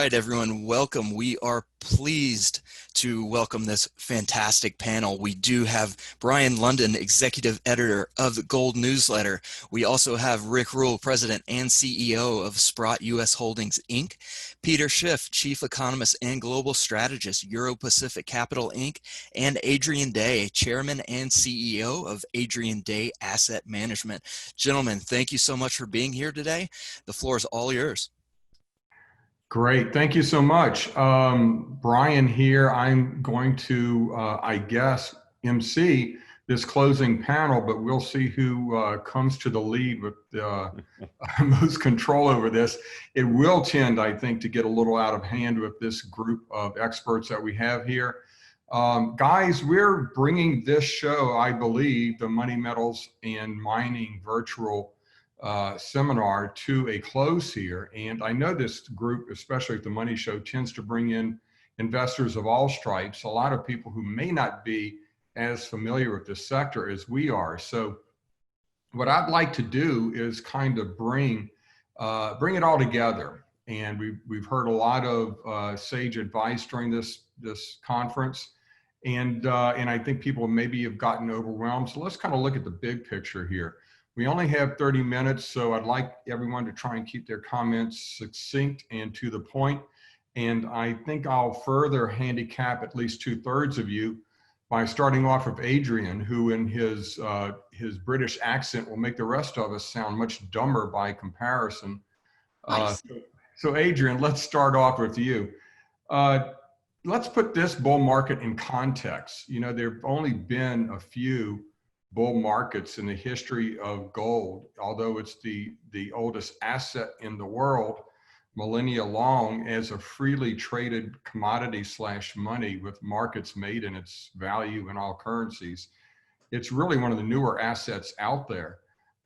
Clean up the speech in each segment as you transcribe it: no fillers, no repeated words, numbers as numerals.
right, everyone, welcome. We are pleased to welcome this fantastic panel. We do have Brien Lundin, Executive Editor of the Gold Newsletter. We also have Rick Rule, President and CEO of Sprott U.S. Holdings, Inc., Peter Schiff, Chief Economist and Global Strategist, Euro Pacific Capital, Inc., and Adrian Day, Chairman and CEO of Adrian Day Asset Management. Gentlemen, thank you so much for being here today. The floor is all yours. Great, thank you so much. Brien here. I'm going to, I guess, MC this closing panel, but we'll see who comes to the lead with most control over this. It will tend, I think, to get a little out of hand with this group of experts that we have here. Guys, we're bringing this show, I believe, the Money Metals and Mining virtual seminar to a close here. And I know this group, especially at the Money Show, tends to bring in investors of all stripes, a lot of people who may not be as familiar with this sector as we are. So what I'd like to do is kind of bring it all together. And we've heard a lot of sage advice during this conference. And I think people maybe have gotten overwhelmed. So let's kind of look at the big picture here. We only have 30 minutes, so I'd like everyone to try and keep their comments succinct and to the point. And I think I'll further handicap at least 2/3 of you by starting off with Adrian, who in his British accent will make the rest of us sound much dumber by comparison. So Adrian, let's start off with you. Let's put this bull market in context. You know, there have only been a few bull markets in the history of gold, although it's the oldest asset in the world, millennia long, as a freely traded commodity / money with markets made in its value in all currencies. It's really one of the newer assets out there.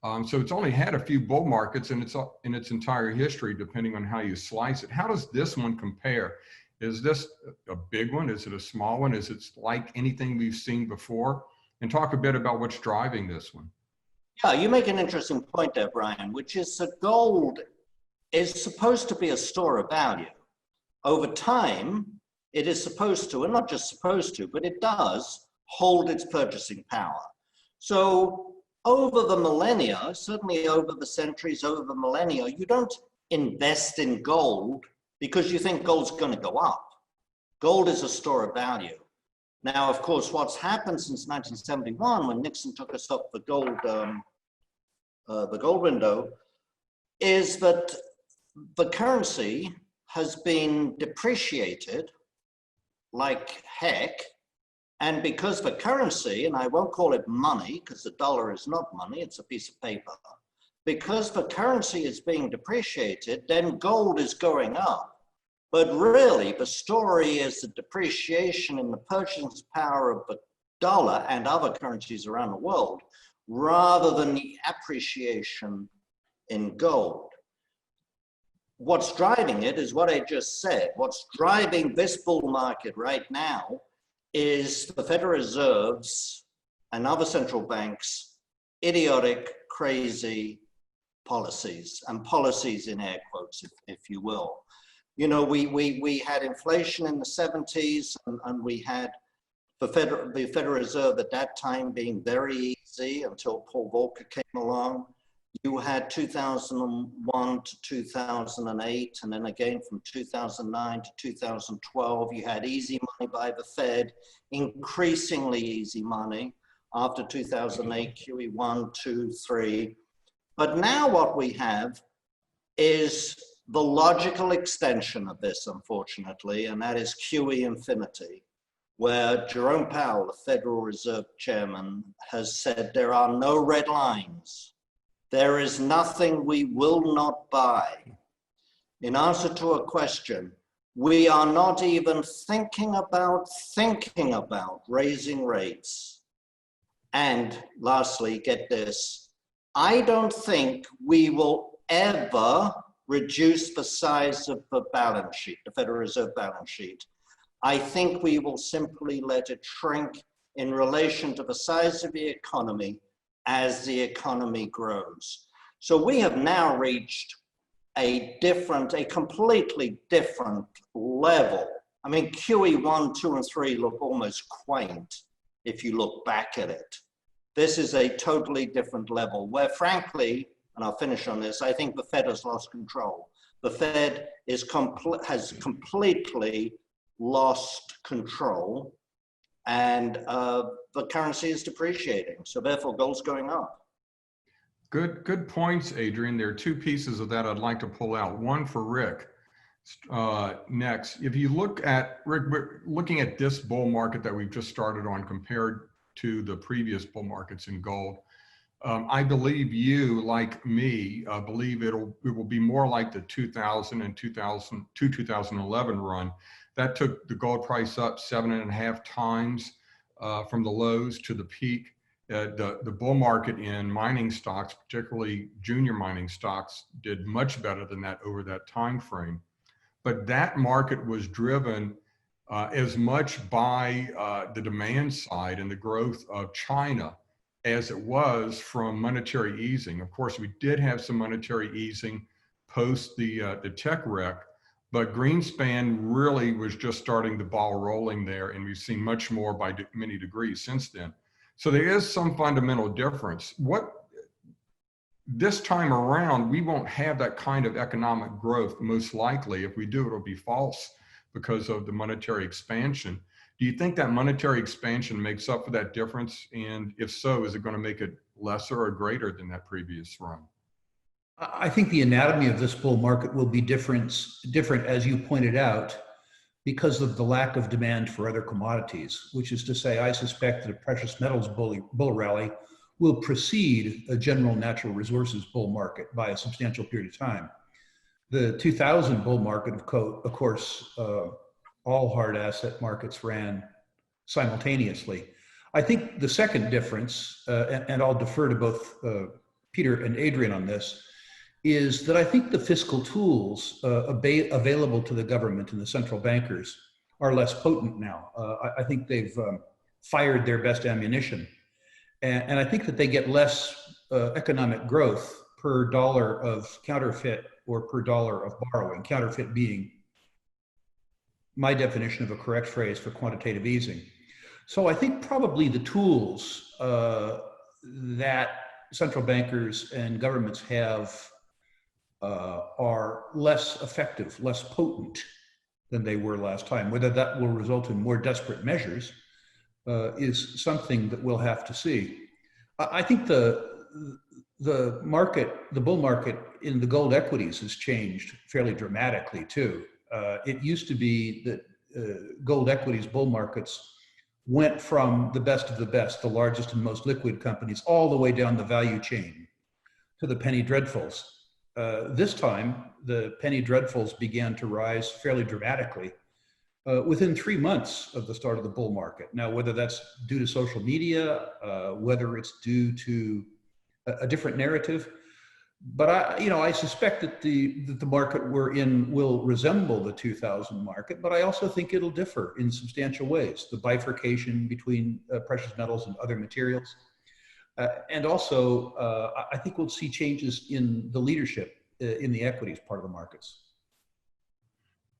So it's only had a few bull markets in its entire history, depending on how you slice it. How does this one compare? Is this a big one? Is it a small one? Is it like anything we've seen before? And talk a bit about what's driving this one. Yeah, you make an interesting point there, Brien, which is that gold is supposed to be a store of value. Over time, it is supposed to, and not just supposed to, but it does hold its purchasing power. So over the millennia, certainly over the centuries, over the millennia, you don't invest in gold because you think gold's going to go up. Gold is a store of value. Now, of course, what's happened since 1971, when Nixon took us up the gold window, is that the currency has been depreciated like heck. And because the currency, and I won't call it money because the dollar is not money, it's a piece of paper. Because the currency is being depreciated, then gold is going up. But really, the story is the depreciation in the purchasing power of the dollar and other currencies around the world, rather than the appreciation in gold. What's driving it is what I just said. What's driving this bull market right now is the Federal Reserve's and other central banks' idiotic, crazy policies, and policies in air quotes, if you will. You know, we had inflation in the 70s, and we had the Federal Reserve at that time being very easy until Paul Volcker came along. You had 2001 to 2008, and then again from 2009 to 2012, you had easy money by the Fed, increasingly easy money after 2008, QE 1, 2, 3. But now what we have is the logical extension of this, unfortunately, and that is QE infinity, where Jerome Powell, the Federal Reserve Chairman, has said there are no red lines. There is nothing we will not buy. In answer to a question, we are not even thinking about raising rates. And lastly, get this, I don't think we will ever reduce the size of the balance sheet, the Federal Reserve balance sheet. I think we will simply let it shrink in relation to the size of the economy as the economy grows. So we have now reached a completely different level. I mean, QE1, 2, and 3 look almost quaint if you look back at it. This is a totally different level where, frankly, and I'll finish on this, I think the Fed has lost control. The Fed has completely lost control, and the currency is depreciating. So therefore, gold's going up. Good points, Adrian. There are two pieces of that I'd like to pull out. One for Rick. Next, if you look at, Rick, we're looking at this bull market that we've just started on compared to the previous bull markets in gold. I believe you, like me, believe it will be more like the 2000 and 2011 run. That took the gold price up 7.5 times from the lows to the peak. The bull market in mining stocks, particularly junior mining stocks, did much better than that over that time frame. But that market was driven as much by the demand side and the growth of China as it was from monetary easing. Of course, we did have some monetary easing post the tech wreck, but Greenspan really was just starting the ball rolling there, and we've seen much more by many degrees since then. So there is some fundamental difference. This time around, we won't have that kind of economic growth. Most likely, if we do, it'll be false because of the monetary expansion. Do you think that monetary expansion makes up for that difference? And if so, is it going to make it lesser or greater than that previous run? I think the anatomy of this bull market will be different, as you pointed out, because of the lack of demand for other commodities, which is to say, I suspect that a precious metals bull rally will precede a general natural resources bull market by a substantial period of time. The 2000 bull market, of course, all hard asset markets ran simultaneously. I think the second difference, and I'll defer to both Peter and Adrian on this, is that I think the fiscal tools available to the government and the central bankers are less potent now. I think they've fired their best ammunition. And I think that they get less economic growth per dollar of counterfeit or per dollar of borrowing, counterfeit being my definition of a correct phrase for quantitative easing. So I think probably the tools that central bankers and governments have are less effective, less potent than they were last time. Whether that will result in more desperate measures is something that we'll have to see. I think the bull market in the gold equities has changed fairly dramatically too. It used to be that gold equities bull markets went from the best of the best, the largest and most liquid companies, all the way down the value chain to the penny dreadfuls. This time, the penny dreadfuls began to rise fairly dramatically within 3 months of the start of the bull market. Now, whether that's due to social media, whether it's due to a different narrative, but I suspect that the market we're in will resemble the 2000 market, but I also think it'll differ in substantial ways. The bifurcation between precious metals and other materials. And also, I think we'll see changes in the leadership in the equities part of the markets.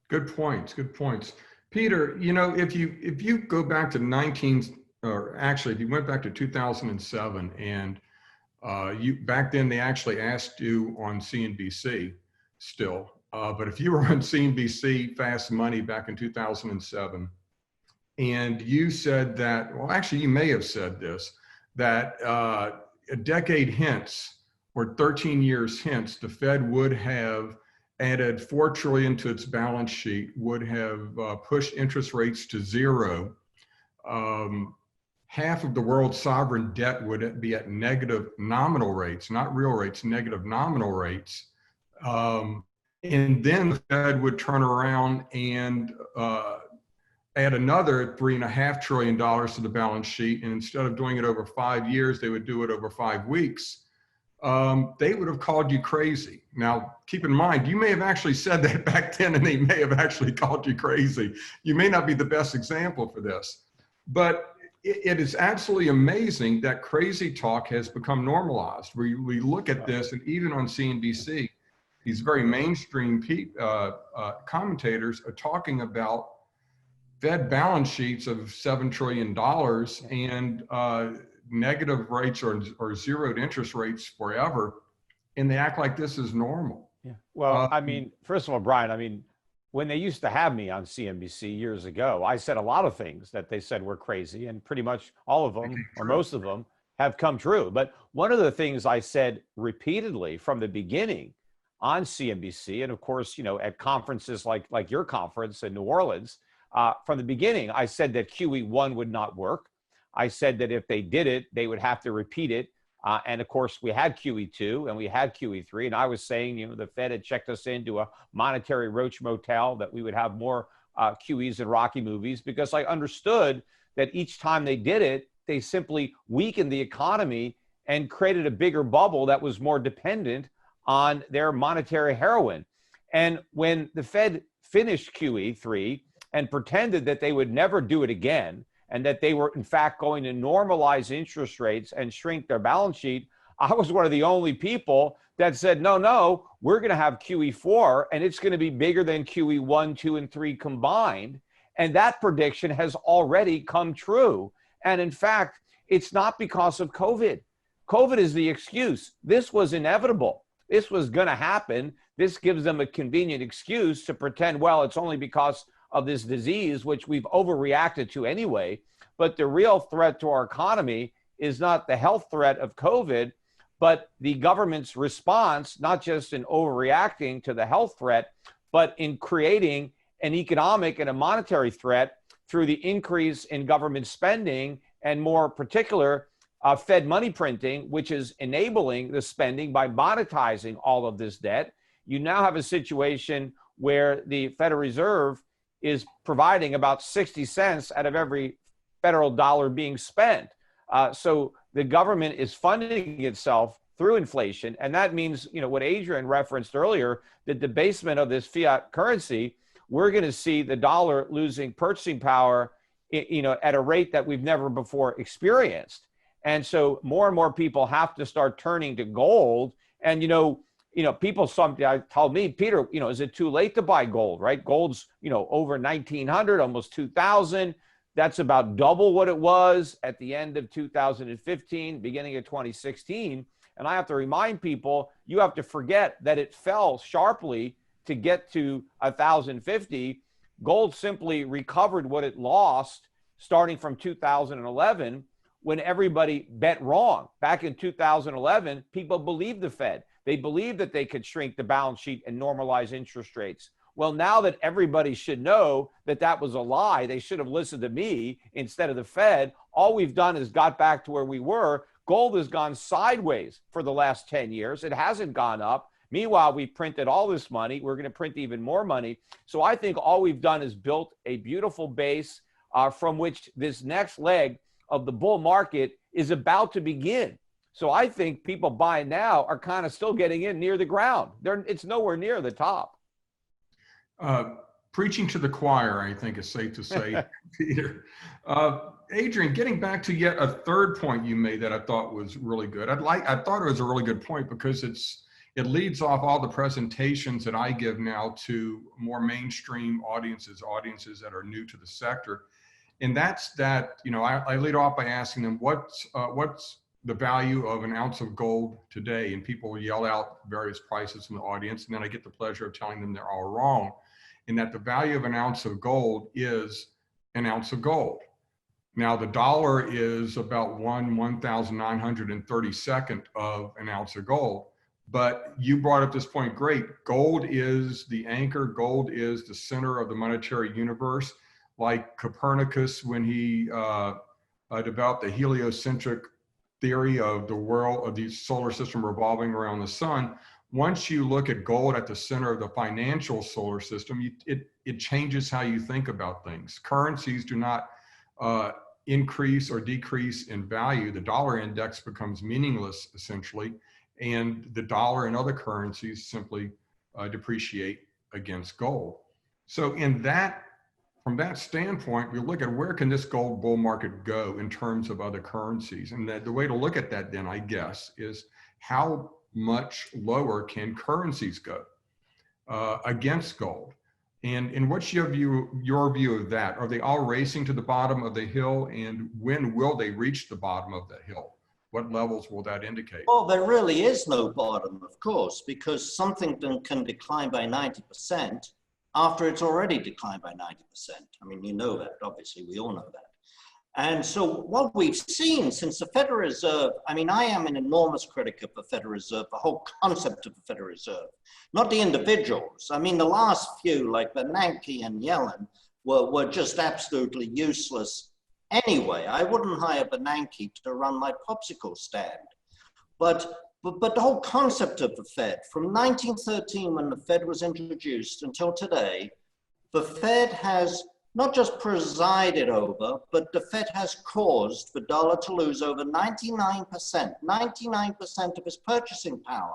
Good points. Good points. Peter, if you go back to if you went back to 2007 and back then they actually asked you on CNBC still, but if you were on CNBC Fast Money back in 2007, and you said that, well, actually you may have said this, that a decade hence or 13 years hence, the Fed would have added $4 trillion to its balance sheet, would have pushed interest rates to zero. Half of the world's sovereign debt would be at negative nominal rates, not real rates, negative nominal rates. And then the Fed would turn around and add another $3.5 trillion to the balance sheet. And instead of doing it over 5 years, they would do it over 5 weeks. They would have called you crazy. Now, keep in mind, you may have actually said that back then, and they may have actually called you crazy. You may not be the best example for this, but it is absolutely amazing that crazy talk has become normalized. We look at this, and even on CNBC, these very mainstream commentators are talking about Fed balance sheets of $7 trillion and negative rates or zeroed interest rates forever, and they act like this is normal. Yeah. Well, I mean, first of all, Brien, I mean, when they used to have me on CNBC years ago, I said a lot of things that they said were crazy, and pretty much all of them, or most of them, have come true. But one of the things I said repeatedly from the beginning on CNBC, and of course, you know, at conferences like your conference in New Orleans, from the beginning, I said that QE1 would not work. I said that if they did it, they would have to repeat it. And of course, we had QE2 and we had QE3. And I was saying, you know, the Fed had checked us into a monetary roach motel, that we would have more QEs in Rocky movies, because I understood that each time they did it, they simply weakened the economy and created a bigger bubble that was more dependent on their monetary heroin. And when the Fed finished QE3 and pretended that they would never do it again, and that they were in fact going to normalize interest rates and shrink their balance sheet, I was one of the only people that said, no, we're going to have QE4 and it's going to be bigger than QE1, 2, and 3 combined. And that prediction has already come true. And in fact, it's not because of COVID. COVID is the excuse. This was inevitable. This was going to happen. This gives them a convenient excuse to pretend, well, it's only because of this disease, which we've overreacted to anyway. But the real threat to our economy is not the health threat of COVID, but the government's response, not just in overreacting to the health threat, but in creating an economic and a monetary threat through the increase in government spending, and more particular, Fed money printing, which is enabling the spending by monetizing all of this debt. You now have a situation where the Federal Reserve is providing about 60 cents out of every federal dollar being spent. So the government is funding itself through inflation. And that means, you know, what Adrian referenced earlier, the debasement of this fiat currency, we're going to see the dollar losing purchasing power, you know, at a rate that we've never before experienced. And so more and more people have to start turning to gold. And, you know, people told me, Peter, you know, is it too late to buy gold, right? Gold's, you know, over 1,900, almost 2,000. That's about double what it was at the end of 2015, beginning of 2016. And I have to remind people, you have to forget that it fell sharply to get to 1,050. Gold simply recovered what it lost starting from 2011, when everybody bet wrong. Back in 2011, people believed the Fed. They believed that they could shrink the balance sheet and normalize interest rates. Well, now that everybody should know that that was a lie, they should have listened to me instead of the Fed. All we've done is got back to where we were. Gold has gone sideways for the last 10 years. It hasn't gone up. Meanwhile, we printed all this money. We're going to print even more money. So I think all we've done is built a beautiful base from which this next leg of the bull market is about to begin. So I think people buying now are kind of still getting in near the ground. It's nowhere near the top. Preaching to the choir, I think is safe to say, Peter. Adrian, getting back to yet a third point you made that I thought was really good. I thought it was a really good point because it leads off all the presentations that I give now to more mainstream audiences that are new to the sector. And that's that, you know, I lead off by asking them, what's the value of an ounce of gold today? And people yell out various prices from the audience. And then I get the pleasure of telling them they're all wrong, in that the value of an ounce of gold is an ounce of gold. Now, the dollar is about 1,932nd of an ounce of gold. But you brought up this point, great. Gold is the anchor. Gold is the center of the monetary universe. Like Copernicus, when he developed the heliocentric theory of the world, of the solar system revolving around the sun, once you look at gold at the center of the financial solar system, it changes how you think about things. Currencies do not increase or decrease in value. The dollar index becomes meaningless, essentially, and the dollar and other currencies simply depreciate against gold. So from that standpoint, we look at where can this gold bull market go in terms of other currencies. And the way to look at that then, I guess, is how much lower can currencies go? against gold. And what's your view of that? Are they all racing to the bottom of the hill? And when will they reach the bottom of the hill? What levels will that indicate? Well, there really is no bottom, of course, because something can decline by 90% after it's already declined by 90%. I mean, you know that, obviously, we all know that. And so what we've seen since the Federal Reserve, I mean, I am an enormous critic of the Federal Reserve, the whole concept of the Federal Reserve, not the individuals. I mean, the last few, like Bernanke and Yellen, were just absolutely useless anyway. I wouldn't hire Bernanke to run my popsicle stand. But the whole concept of the Fed, from 1913 when the Fed was introduced until today, the Fed has not just presided over, but the Fed has caused the dollar to lose over 99% of its purchasing power.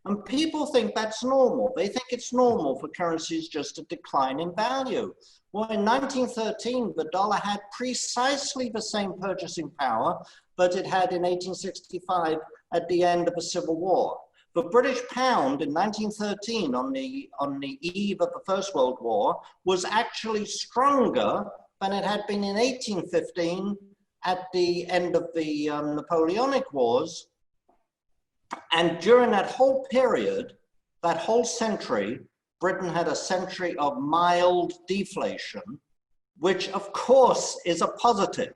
And people think that's normal. They think it's normal for currencies just to decline in value. Well, in 1913, the dollar had precisely the same purchasing power that it had in 1865 at the end of the Civil War. The British pound in 1913, on the eve of the First World War, was actually stronger than it had been in 1815 at the end of the Napoleonic Wars. And during that whole period, that whole century, Britain had a century of mild deflation, which of course is a positive.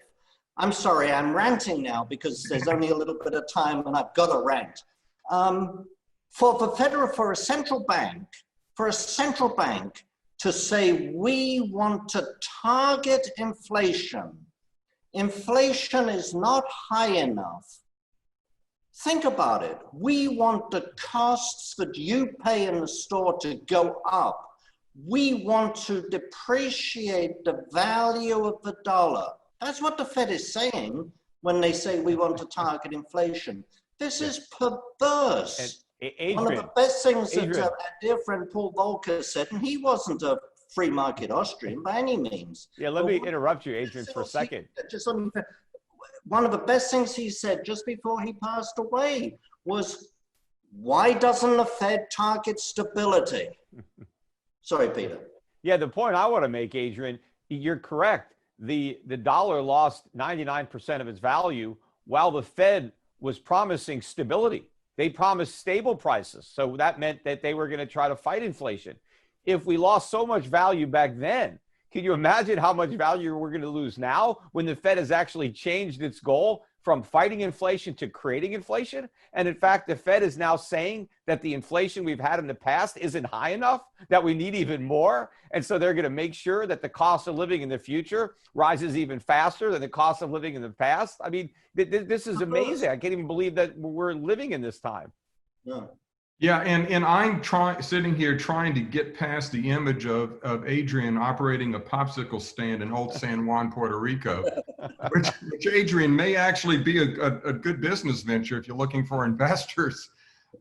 I'm sorry, I'm ranting now because there's only a little bit of time and I've got to rant. For a central bank to say we want to target inflation, inflation is not high enough. Think about it. We want the costs that you pay in the store to go up. We want to depreciate the value of the dollar. That's what the Fed is saying when they say we want to target inflation. This is perverse. Adrian, one of the best things that our dear friend Paul Volcker said, and he wasn't a free market Austrian by any means. Yeah, let me interrupt you, Adrian, for a second. One of the best things he said just before he passed away was, why doesn't the Fed target stability? Sorry, Peter. Yeah, the point I want to make, Adrian, you're correct. The dollar lost 99% of its value while the Fed was promising stability. They promised stable prices. So that meant that they were going to try to fight inflation. If we lost so much value back then, can you imagine how much value we're going to lose now when the Fed has actually changed its goal from fighting inflation to creating inflation? And in fact, the Fed is now saying that the inflation we've had in the past isn't high enough, that we need even more. And so they're going to make sure that the cost of living in the future rises even faster than the cost of living in the past. I mean, this is amazing. I can't even believe that we're living in this time. Yeah. Yeah, and I'm sitting here trying to get past the image of Adrian operating a popsicle stand in old San Juan, Puerto Rico, which Adrian may actually be a good business venture if you're looking for investors.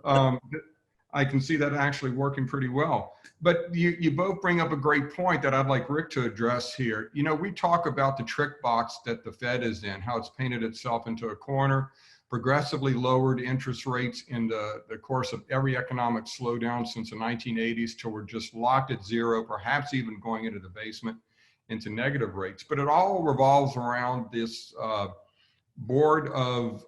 I can see that actually working pretty well. But you both bring up a great point that I'd like Rick to address here. You know, we talk about the trick box that the Fed is in, how it's painted itself into a corner, progressively lowered interest rates in the course of every economic slowdown since the 1980s till we're just locked at zero, perhaps even going into the basement into negative rates. But it all revolves around this board of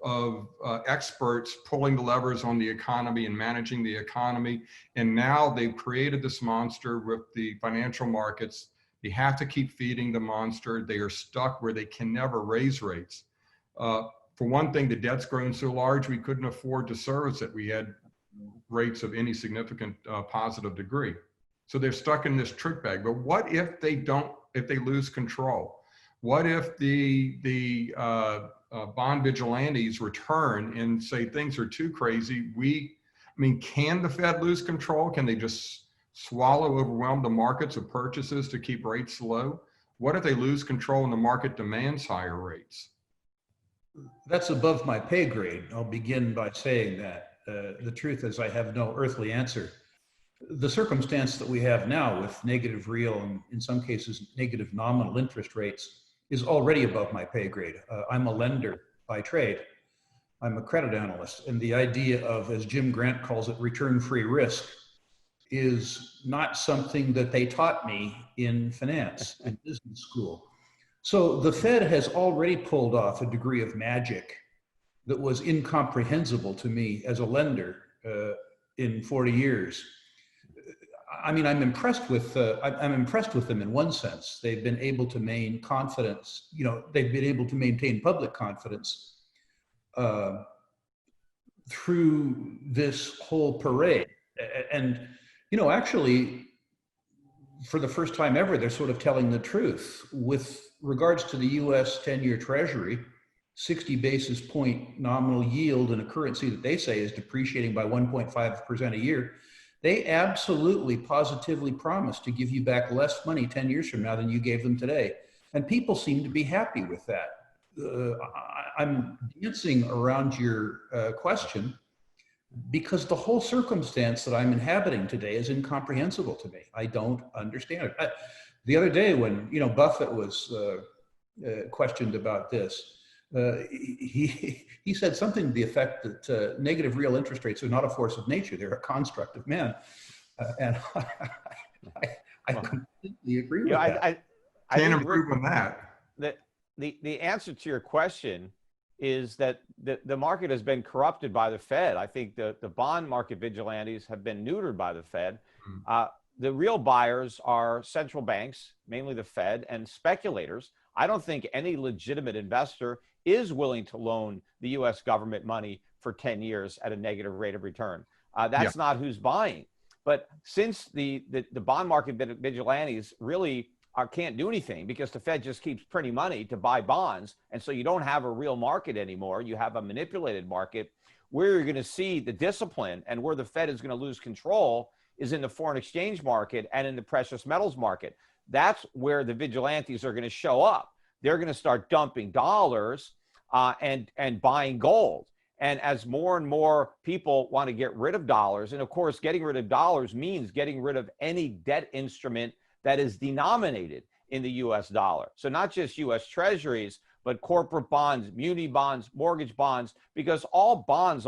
experts pulling the levers on the economy and managing the economy. And now they've created this monster with the financial markets. They have to keep feeding the monster. They are stuck where they can never raise rates. For one thing, the debt's grown so large we couldn't afford to service it. We had rates of any significant positive degree. So they're stuck in this trick bag. But what if they lose control? What if the bond vigilantes return and say things are too crazy? Can the Fed lose control? Can they just overwhelm the markets of purchases to keep rates low? What if they lose control and the market demands higher rates? That's above my pay grade. I'll begin by saying that. The truth is I have no earthly answer. The circumstance that we have now with negative real and in some cases negative nominal interest rates is already above my pay grade. I'm a lender by trade. I'm a credit analyst. And the idea of, as Jim Grant calls it, return-free risk is not something that they taught me in finance, in business school. So the Fed has already pulled off a degree of magic that was incomprehensible to me as a lender in 40 years. I mean, I'm impressed with them in one sense. They've been able to maintain confidence. You know, they've been able to maintain public confidence through this whole parade. And, you know, actually, for the first time ever, they're sort of telling the truth. With regards to the US 10-year Treasury, 60 basis point nominal yield in a currency that they say is depreciating by 1.5% a year, they absolutely positively promise to give you back less money 10 years from now than you gave them today. And people seem to be happy with that. I'm dancing around your question because the whole circumstance that I'm inhabiting today is incomprehensible to me. I don't understand it. The other day when, you know, Buffett was questioned about this, he said something to the effect that negative real interest rates are not a force of nature, they're a construct of man. And I completely agree with that. I Can't think, improve Rick, on that. the answer to your question is that the market has been corrupted by the Fed. I think the bond market vigilantes have been neutered by the Fed. The real buyers are central banks, mainly the Fed, and speculators. I don't think any legitimate investor is willing to loan the U.S. government money for 10 years at a negative rate of return. That's not who's buying. But since the bond market vigilantes really can't do anything because the Fed just keeps printing money to buy bonds, and so you don't have a real market anymore. You have a manipulated market. Where you're going to see the discipline and where the Fed is going to lose control is in the foreign exchange market and in the precious metals market. That's where the vigilantes are going to show up. They're going to start dumping dollars and buying gold. And as more and more people want to get rid of dollars, and of course, getting rid of dollars means getting rid of any debt instrument that is denominated in the US dollar. So not just US treasuries, but corporate bonds, muni bonds, mortgage bonds, because all bonds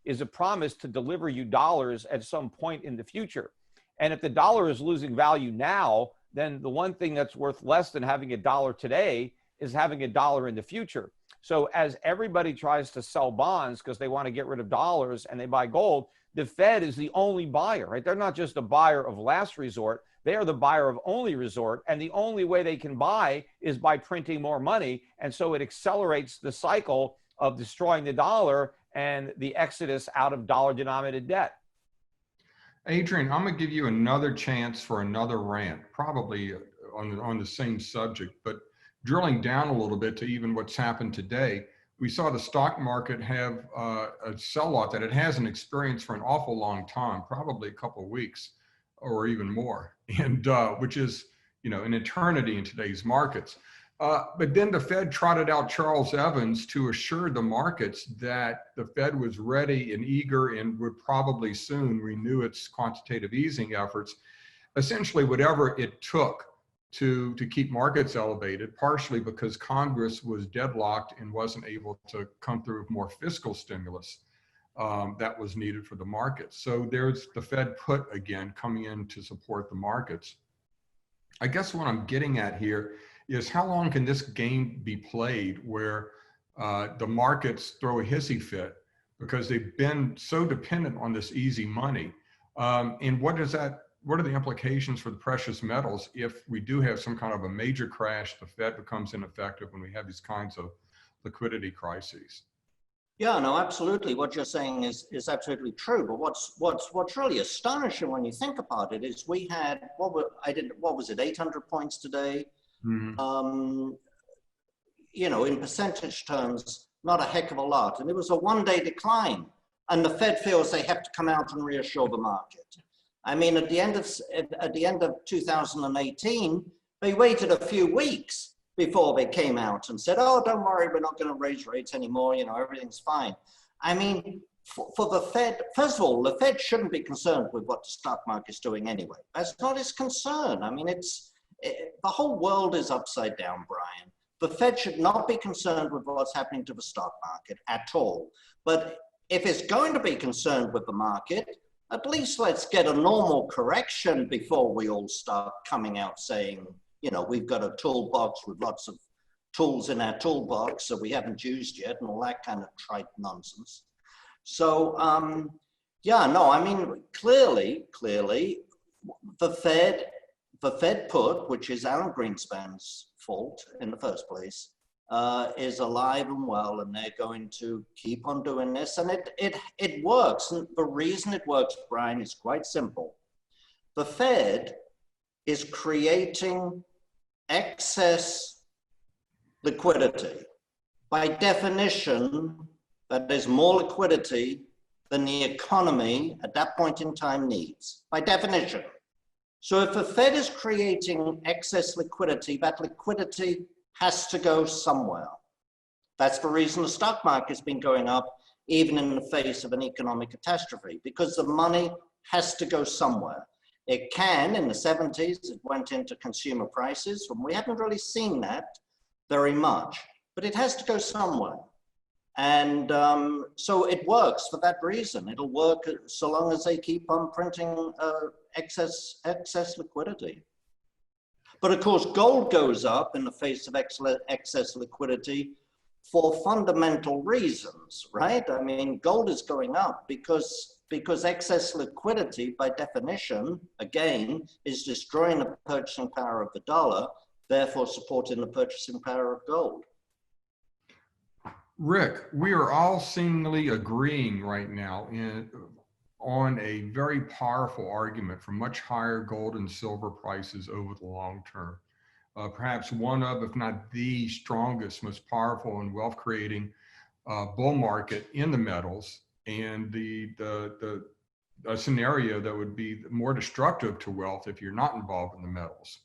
is a promise to deliver you dollars at some point in the future. And if the dollar is losing value now, then the one thing that's worth less than having a dollar today is having a dollar in the future. So as everybody tries to sell bonds because they want to get rid of dollars and they buy gold, the Fed is the only buyer, right? They're not just a buyer of last resort. They are the buyer of only resort. And the only way they can buy is by printing more money. And so it accelerates the cycle of destroying the dollar and the exodus out of dollar-denominated debt. Adrian, I'm going to give you another chance for another rant, probably on the same subject, but drilling down a little bit to even what's happened today. We saw the stock market have a sell-off that it hasn't experienced for an awful long time, probably a couple of weeks or even more, and which is, you know, an eternity in today's markets. But then the Fed trotted out Charles Evans to assure the markets that the Fed was ready and eager and would probably soon renew its quantitative easing efforts, essentially whatever it took to keep markets elevated, partially because Congress was deadlocked and wasn't able to come through with more fiscal stimulus that was needed for the markets. So there's the Fed put again coming in to support the markets. I guess what I'm getting at here is how long can this game be played where the markets throw a hissy fit because they've been so dependent on this easy money? And what are the implications for the precious metals if we do have some kind of a major crash, the Fed becomes ineffective when we have these kinds of liquidity crises? Yeah, no, absolutely. What you're saying is absolutely true. But what's really astonishing when you think about it is we had what was it, 800 points today? Mm-hmm. You know, in percentage terms, not a heck of a lot. And it was a one-day decline. And the Fed feels they have to come out and reassure the market. I mean, at the end of 2018, they waited a few weeks before they came out and said, "Oh, don't worry, we're not going to raise rates anymore. You know, everything's fine." I mean, for the Fed, first of all, the Fed shouldn't be concerned with what the stock market's doing anyway. That's not its concern. I mean, the whole world is upside down, Brian. The Fed should not be concerned with what's happening to the stock market at all. But if it's going to be concerned with the market, at least let's get a normal correction before we all start coming out saying, you know, we've got a toolbox with lots of tools in our toolbox that we haven't used yet and all that kind of trite nonsense. So, yeah, no, I mean, clearly, the Fed put, which is Alan Greenspan's fault in the first place, is alive and well, and they're going to keep on doing this, and it works. And the reason it works, Brian, is quite simple. The Fed is creating excess liquidity. By definition, that there's more liquidity than the economy at that point in time needs, by definition. So if the Fed is creating excess liquidity, that liquidity has to go somewhere. That's the reason the stock market's been going up, even in the face of an economic catastrophe, because the money has to go somewhere. It can, in the 70s, it went into consumer prices, and we haven't really seen that very much, but it has to go somewhere. And so it works for that reason. It'll work so long as they keep on printing excess liquidity. But of course, gold goes up in the face of excess liquidity for fundamental reasons, right? I mean, gold is going up because excess liquidity, by definition, again, is destroying the purchasing power of the dollar, therefore supporting the purchasing power of gold. Rick, we are all seemingly agreeing right now on a very powerful argument for much higher gold and silver prices over the long term. Perhaps one of, if not the strongest, most powerful and wealth creating bull market in the metals, and a scenario that would be more destructive to wealth if you're not involved in the metals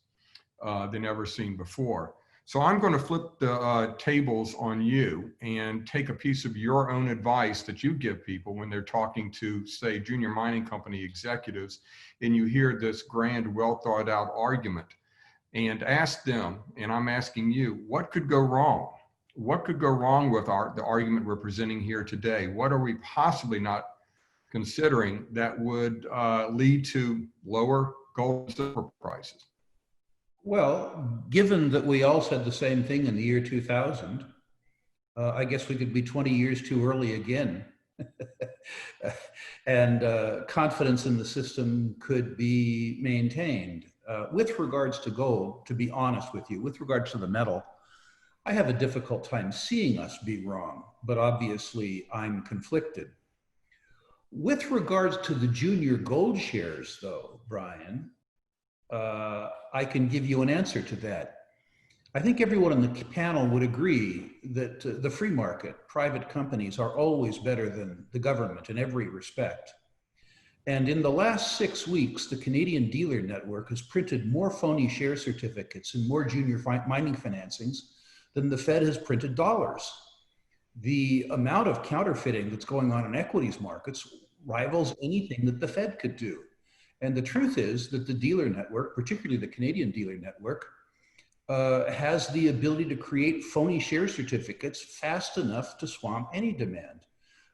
than ever seen before. So I'm going to flip the tables on you and take a piece of your own advice that you give people when they're talking to, say, junior mining company executives, and you hear this grand, well thought out argument, and ask them, and I'm asking you, what could go wrong? What could go wrong with the argument we're presenting here today? What are we possibly not considering that would lead to lower gold and silver prices? Well, given that we all said the same thing in the year 2000, I guess we could be 20 years too early again. And confidence in the system could be maintained. With regards to gold, to be honest with you, with regards to the metal, I have a difficult time seeing us be wrong, but obviously I'm conflicted. With regards to the junior gold shares, though, Brian, I can give you an answer to that. I think everyone on the panel would agree that the free market, private companies, are always better than the government in every respect. And in the last 6 weeks, the Canadian dealer network has printed more phony share certificates and more junior mining financings than the Fed has printed dollars. The amount of counterfeiting that's going on in equities markets rivals anything that the Fed could do. And the truth is that the dealer network, particularly the Canadian dealer network, has the ability to create phony share certificates fast enough to swamp any demand.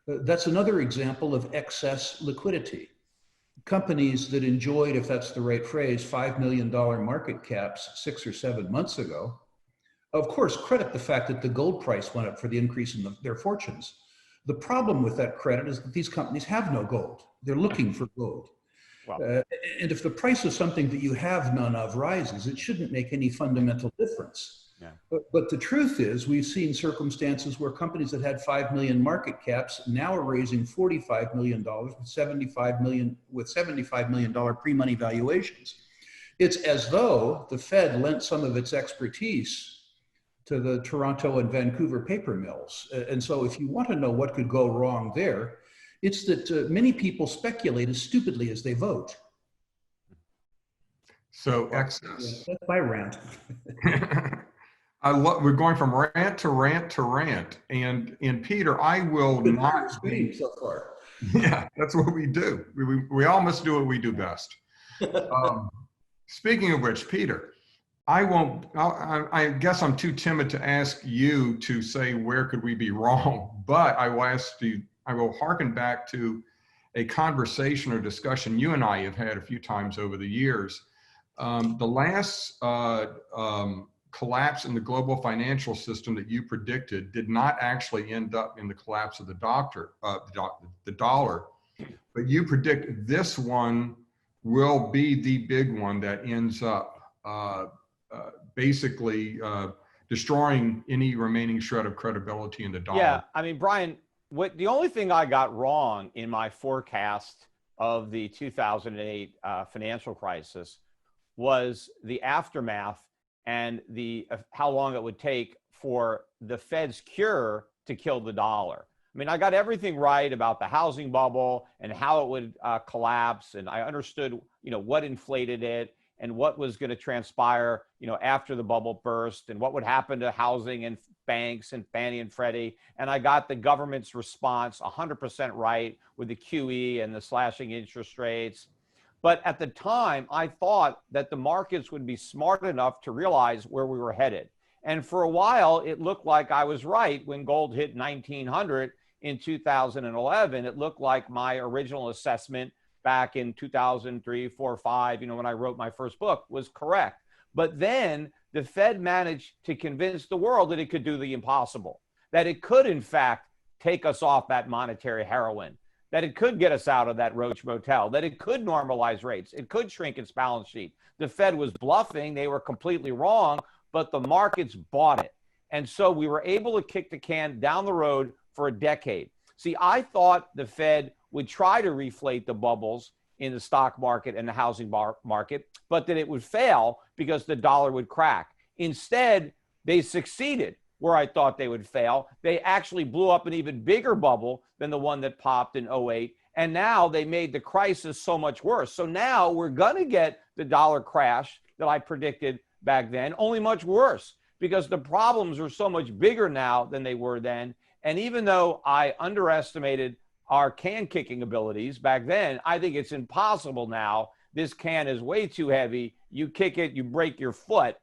That's another example of excess liquidity. Companies that enjoyed, if that's the right phrase, $5 million market caps 6 or 7 months ago, of course, credit the fact that the gold price went up for the increase in their fortunes. The problem with that credit is that these companies have no gold. They're looking for gold. Well, And if the price of something that you have none of rises, it shouldn't make any fundamental difference. yeah. But the truth is, we've seen circumstances where companies that had 5 million market caps now are raising $45 million with $75 million pre-money valuations. It's as though the Fed lent some of its expertise to the Toronto and Vancouver paper mills. And so if you want to know what could go wrong there, it's that many people speculate as stupidly as they vote. So excess. Yeah, that's my rant. We're going from rant to rant to rant. And Peter, I will not be so far. Yeah, that's what we do. We all must do what we do best. Speaking of which, Peter, I guess I'm too timid to ask you to say where could we be wrong, but I will hearken back to a conversation or discussion you and I have had a few times over the years. The last collapse in the global financial system that you predicted did not actually end up in the collapse of the dollar, but you predict this one will be the big one that ends up basically destroying any remaining shred of credibility in the dollar. Yeah, I mean, Brien, the only thing I got wrong in my forecast of the 2008 financial crisis was the aftermath and how long it would take for the Fed's cure to kill the dollar. I mean, I got everything right about the housing bubble and how it would collapse, and I understood, what inflated it and what was going to transpire, after the bubble burst and what would happen to housing and banks and Fannie and Freddie. And I got the government's response 100% right with the QE and the slashing interest rates. But at the time, I thought that the markets would be smart enough to realize where we were headed. And for a while, it looked like I was right when gold hit 1900 in 2011. It looked like my original assessment back in 2003, 4, 5, when I wrote my first book was correct. But then the Fed managed to convince the world that it could do the impossible, that it could, in fact, take us off that monetary heroin, that it could get us out of that Roach Motel, that it could normalize rates, it could shrink its balance sheet. The Fed was bluffing, they were completely wrong, but the markets bought it. And so we were able to kick the can down the road for a decade. See, I thought the Fed would try to reflate the bubbles in the stock market and the housing market, but that it would fail because the dollar would crack. Instead, they succeeded where I thought they would fail. They actually blew up an even bigger bubble than the one that popped in 08. And now they made the crisis so much worse. So now we're going to get the dollar crash that I predicted back then, only much worse because the problems are so much bigger now than they were then. And even though I underestimated our can kicking abilities back then, I think it's impossible now. This can is way too heavy. You kick it, you break your foot.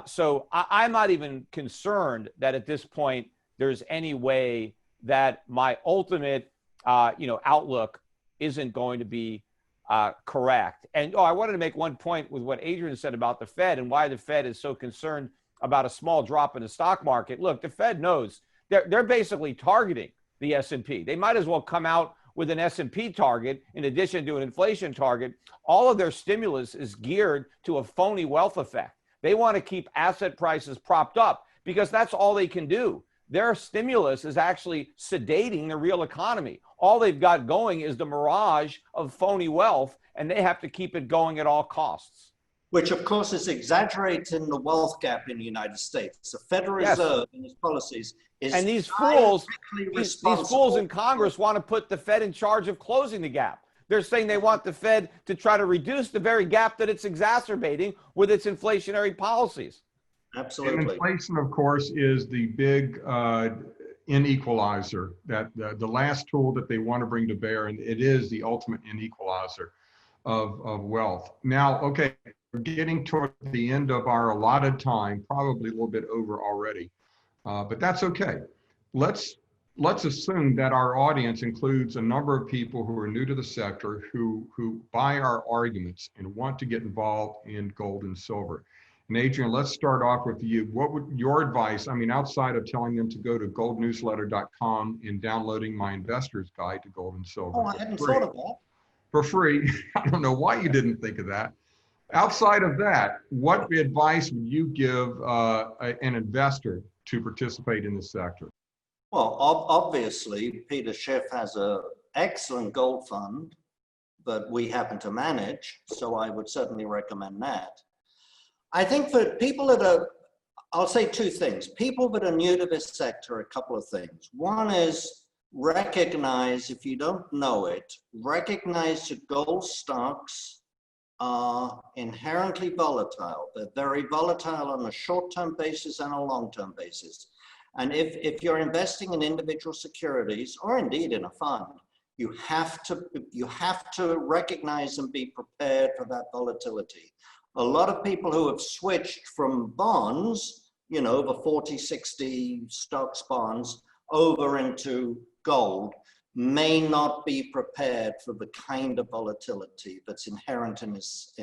So I'm not even concerned that at this point there's any way that my ultimate, outlook isn't going to be correct. And I wanted to make one point with what Adrian said about the Fed and why the Fed is so concerned about a small drop in the stock market. Look, the Fed knows they're basically targeting the S&P. They might as well come out with an S&P target in addition to an inflation target. All of their stimulus is geared to a phony wealth effect. They want to keep asset prices propped up because that's all they can do. Their stimulus is actually sedating the real economy. All they've got going is the mirage of phony wealth, and they have to keep it going at all costs. Which, of course, is exaggerating the wealth gap in the United States. The Federal Reserve and its policies is and these fools in Congress want to put the Fed in charge of closing the gap. They're saying they want the Fed to try to reduce the very gap that it's exacerbating with its inflationary policies. Absolutely. And inflation, of course, is the big inequalizer, that the last tool that they want to bring to bear, and it is the ultimate inequalizer of wealth. Now, okay, we're getting toward the end of our allotted time, probably a little bit over already, but that's okay. Let's assume that our audience includes a number of people who are new to the sector, who buy our arguments and want to get involved in gold and silver. And Adrian, let's start off with you. What would your advice, outside of telling them to go to goldnewsletter.com and downloading my investor's guide to gold and silver? Oh, I hadn't thought of that. For free. I don't know why you didn't think of that. Outside of that, what advice would you give an investor to participate in the sector? Well, obviously, Peter Schiff has an excellent gold fund, but we happen to manage, so I would certainly recommend that. I think for people that are, I'll say two things. People that are new to this sector, a couple of things. One is recognize, if you don't know it, recognize that gold stocks are inherently volatile. They're very volatile on a short-term basis and a long-term basis. And if you're investing in individual securities, or indeed in a fund, you have to recognize and be prepared for that volatility. A lot of people who have switched from bonds, the 40, 60 stocks bonds over into gold, may not be prepared for the kind of volatility that's inherent in this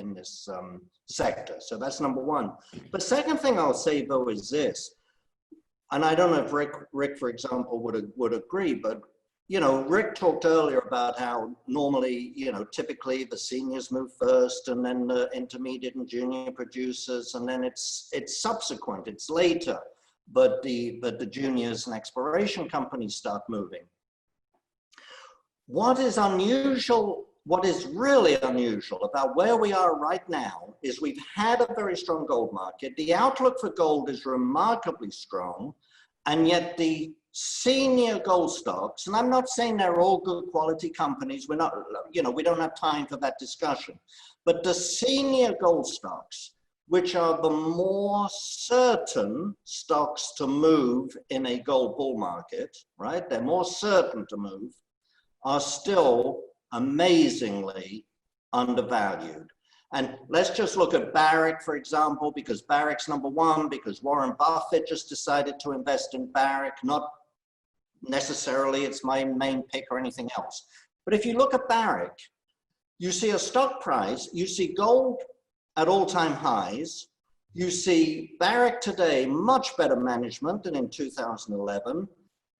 sector. So that's number one. The second thing I'll say though is this, and I don't know if Rick, for example, would agree, but you know, Rick talked earlier about how normally, you know, typically the seniors move first, and then the intermediate and junior producers, and then it's subsequent, it's later, but the juniors and exploration companies start moving. What is unusual, what is really unusual about where we are right now is we've had a very strong gold market. The outlook for gold is remarkably strong, and yet the senior gold stocks, and I'm not saying they're all good quality companies, we're not, you know, we don't have time for that discussion, but the senior gold stocks, which are the more certain stocks to move in a gold bull market, right? They're more certain to move, are still amazingly undervalued. And let's just look at Barrick, for example, because Barrick's number one, because Warren Buffett just decided to invest in Barrick, not necessarily it's my main pick or anything else. But if you look at Barrick, you see a stock price, you see gold at all-time highs, you see Barrick today much better management than in 2011,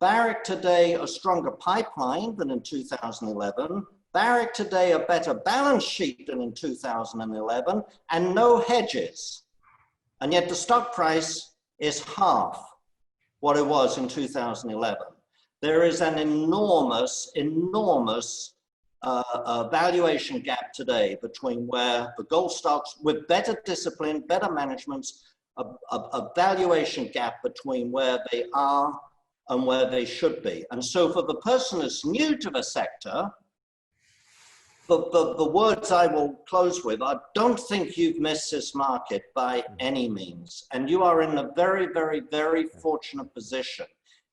Barrick today a stronger pipeline than in 2011, Barrick today a better balance sheet than in 2011, and no hedges. And yet the stock price is half what it was in 2011. There is an enormous valuation gap today between where the gold stocks with better discipline, better managements, a valuation gap between where they are and where they should be. And so for the person that's new to the sector, the words I will close with, I don't think you've missed this market by any means. And you are in a very, very, very fortunate position.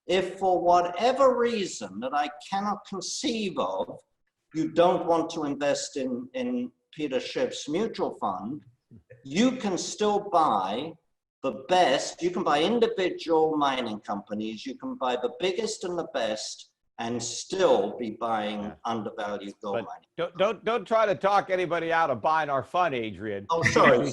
If for whatever reason that I cannot conceive of, you don't want to invest in Peter Schiff's mutual fund, you can still buy the best, you can buy individual mining companies, you can buy the biggest and the best, and still be buying undervalued gold mining. Don't try to talk anybody out of buying our fund, Adrian. Oh, sorry.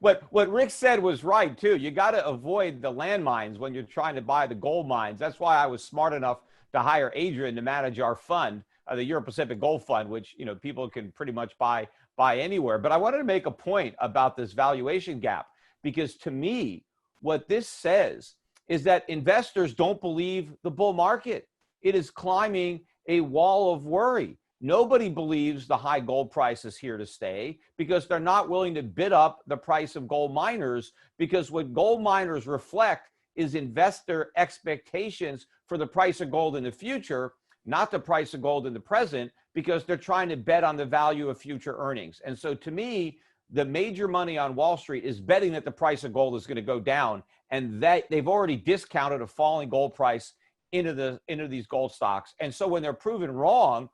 what Rick said was right too. You got to avoid the landmines when you're trying to buy the gold mines. That's why I was smart enough to hire Adrian to manage our fund, the Euro Pacific Gold Fund, which, you know, people can pretty much buy anywhere. But I wanted to make a point about this valuation gap, because to me, what this says is that investors don't believe the bull market. It is climbing a wall of worry. Nobody believes the high gold price is here to stay because they're not willing to bid up the price of gold miners, because what gold miners reflect is investor expectations for the price of gold in the future, not the price of gold in the present, because they're trying to bet on the value of future earnings. And so to me, the major money on Wall Street is betting that the price of gold is going to go down, and that they've already discounted a falling gold price into these gold stocks. And so when they're proven wrong,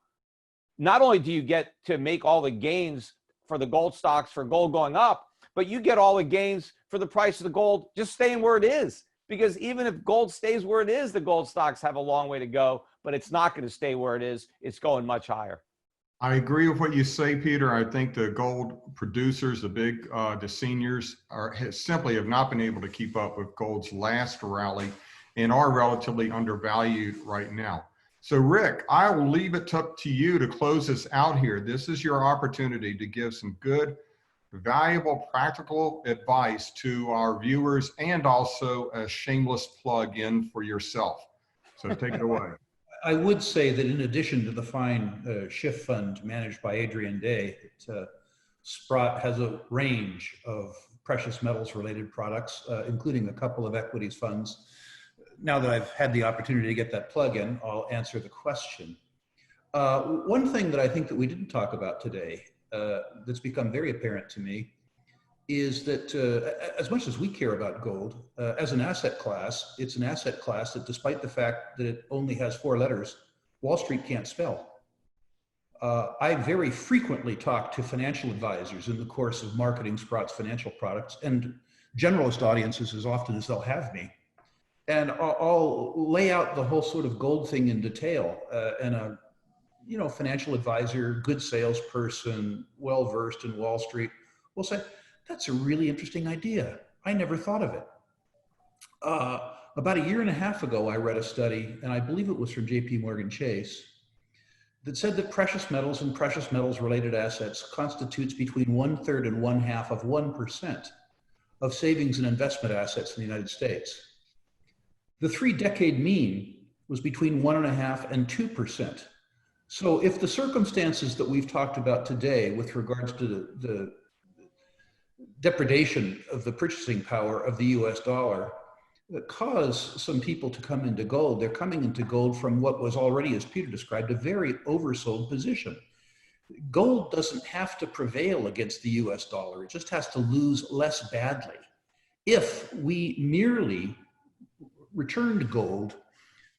not only do you get to make all the gains for the gold stocks for gold going up, but you get all the gains for the price of the gold just staying where it is. Because even if gold stays where it is, the gold stocks have a long way to go, but it's not going to stay where it is. It's going much higher. I agree with what you say, Peter. I think the gold producers, the seniors, simply have not been able to keep up with gold's last rally and are relatively undervalued right now. So Rick, I will leave it up to you to close this out here. This is your opportunity to give some good, valuable, practical advice to our viewers, and also a shameless plug in for yourself. So take it away. I would say that in addition to the fine Schiff fund managed by Adrian Day, Sprott has a range of precious metals related products, including a couple of equities funds. Now that I've had the opportunity to get that plug in, I'll answer the question. One thing that I think that we didn't talk about today that's become very apparent to me is that as much as we care about gold, as an asset class, it's an asset class that, despite the fact that it only has 4 letters, Wall Street can't spell. I very frequently talk to financial advisors in the course of marketing Sprott's financial products, and generalist audiences as often as they'll have me. And I'll lay out the whole sort of gold thing in detail. And a financial advisor, good salesperson, well versed in Wall Street, will say, "That's a really interesting idea. I never thought of it." About a year and a half ago, I read a study, and I believe it was from JP Morgan Chase, that said that precious metals and precious metals related assets constitutes between 1/3 and 1/2 of 1% of savings and investment assets in the United States. The 3-decade mean was between 1.5% and 2%. So if the circumstances that we've talked about today with regards to the depredation of the purchasing power of the US dollar cause some people to come into gold, they're coming into gold from what was already, as Peter described, a very oversold position. Gold doesn't have to prevail against the US dollar. It just has to lose less badly. If we merely returned gold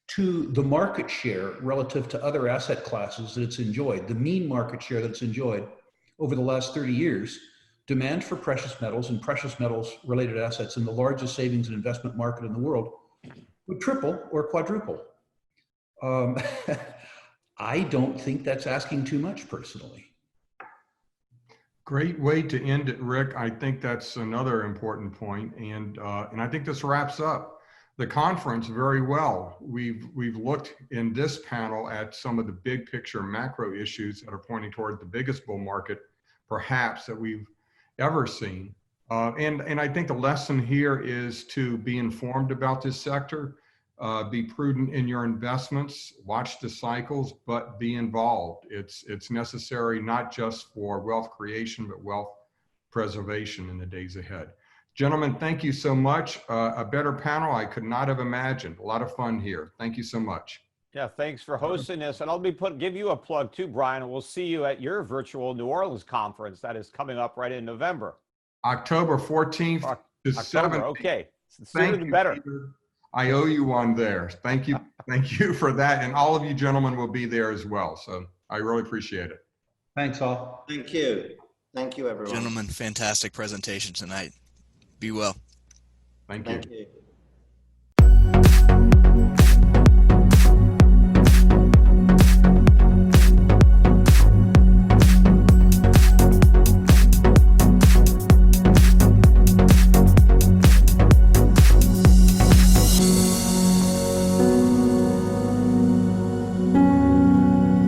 to the market share relative to other asset classes that it's enjoyed, the mean market share that it's enjoyed over the last 30 years, demand for precious metals and precious metals related assets in the largest savings and investment market in the world would triple or quadruple. I don't think that's asking too much personally. Great way to end it, Rick. I think that's another important point. And I think this wraps up the conference very well. We've looked in this panel at some of the big picture macro issues that are pointing toward the biggest bull market, perhaps, that we've ever seen. And I think the lesson here is to be informed about this sector, be prudent in your investments, watch the cycles, but be involved. It's necessary not just for wealth creation, but wealth preservation in the days ahead. Gentlemen, thank you so much. A better panel I could not have imagined. A lot of fun here. Thank you so much. Yeah, thanks for hosting this. And I'll give you a plug too, Brien. We'll see you at your virtual New Orleans conference that is coming up right in November. October 14th to 17th. Okay, sooner the better. Peter. I owe you one there. Thank you. Thank you for that. And all of you gentlemen will be there as well. So I really appreciate it. Thanks all. Thank you. Thank you, everyone. Gentlemen, fantastic presentation tonight. Be well. Thank you. Thank you.